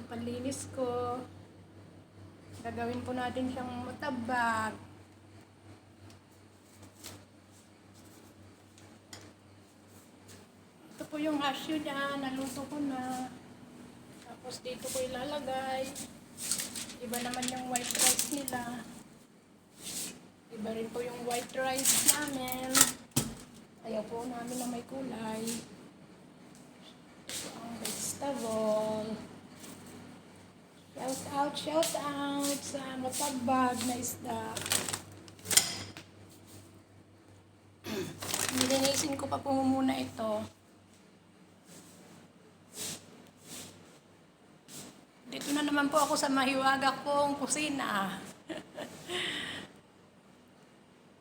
panlinis ko. Gagawin po natin siyang matabag. Ito po yung hasyo niya, naluto ko na. Tapos dito ko ilalagay. Iba naman yung white rice nila. Iba rin po yung white rice namin. Ayaw po namin na may kulay. Ito ang vegetable. Shout out sa matabag na isda. Nilinisin ko pa po muna ito. Dito na naman po ako sa mahiwaga kong kusina.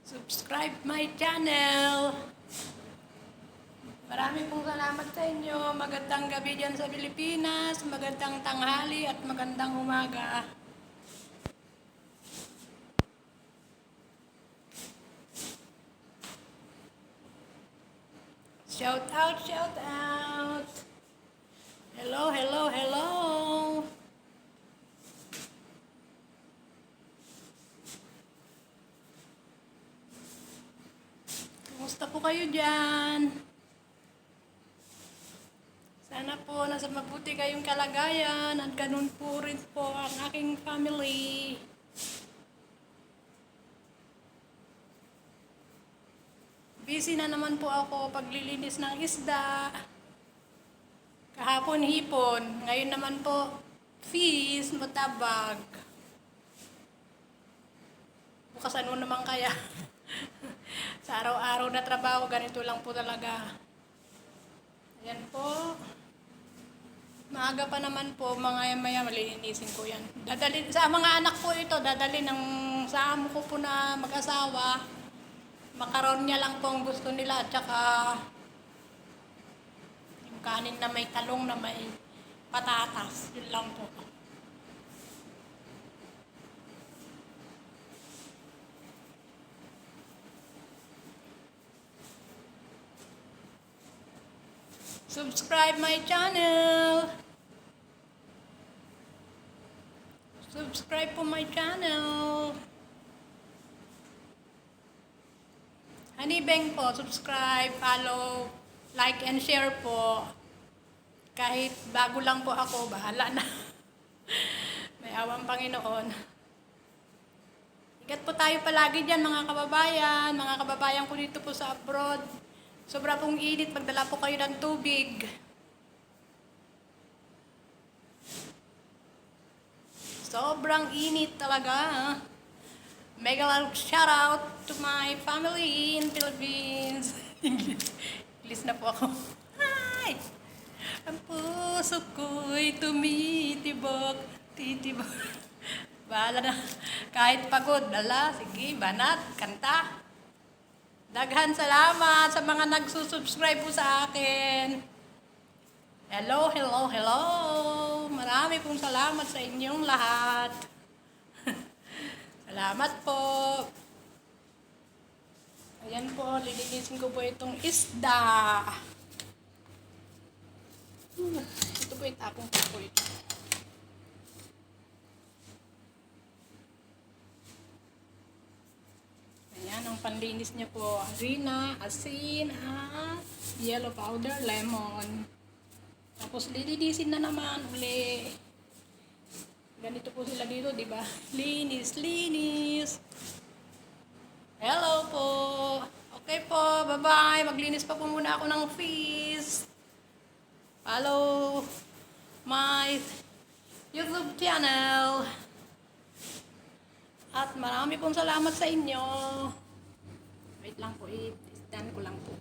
Subscribe my channel. Maraming pong salamat sa inyo. Magandang gabi dyan sa Pilipinas. Magandang tanghali at magandang umaga. Shout out, shout out. Hello, hello, hello. Kumusta po kayo dyan? Sana po nasa mabuti kayong kalagayan at ganun po rin po ang aking family. Busy na naman po ako paglilinis ng isda. Kahapon hipon, ngayon naman po fish, matabag. Bukas ano naman kaya? Sa araw-araw na trabaho, ganito lang po talaga. Ayan po. Maaga pa naman po, mga maya malilinisin ko yan. Dadali, sa mga anak po ito, dadali ng sa amo ko po na mag-asawa. Makaron niya lang po ang gusto nila, at saka yung kanin na may talong na may patatas. Yun lang po. Subscribe my channel. Subscribe po my channel. Hanibeng po, subscribe, follow, like and share po. Kahit bago lang po ako, bahala na. May awang Panginoon. Ingat po tayo palagi dyan mga kababayan ko dito po sa abroad. Sobra pong init, magdala po kayo ng tubig. Sobrang init talaga. Mega shout out to my family in Philippines. English na po ako. Hi! Ang puso ko'y tumitibok, titibok. Bahala na. Kahit pagod, dala, sige, banat, kanta. Daghan salamat sa mga nagsusubscribe po sa akin. Hello, hello, hello. Marami pong salamat sa inyong lahat. Salamat po. Ayan po, lilinisin ko po itong isda. Ito po itapong ko po ito. Ayan, ang panlinis niya po, harina, asin, at yellow powder, lemon. Tapos lilinisin na naman uli. Ganito po sila dito, di ba? Linis, linis. Hello po. Okay po, bye-bye. Maglinis pa po muna ako ng fish. Follow my YouTube channel. At marami pong salamat sa inyo. Wait lang po, i-stand ko lang po.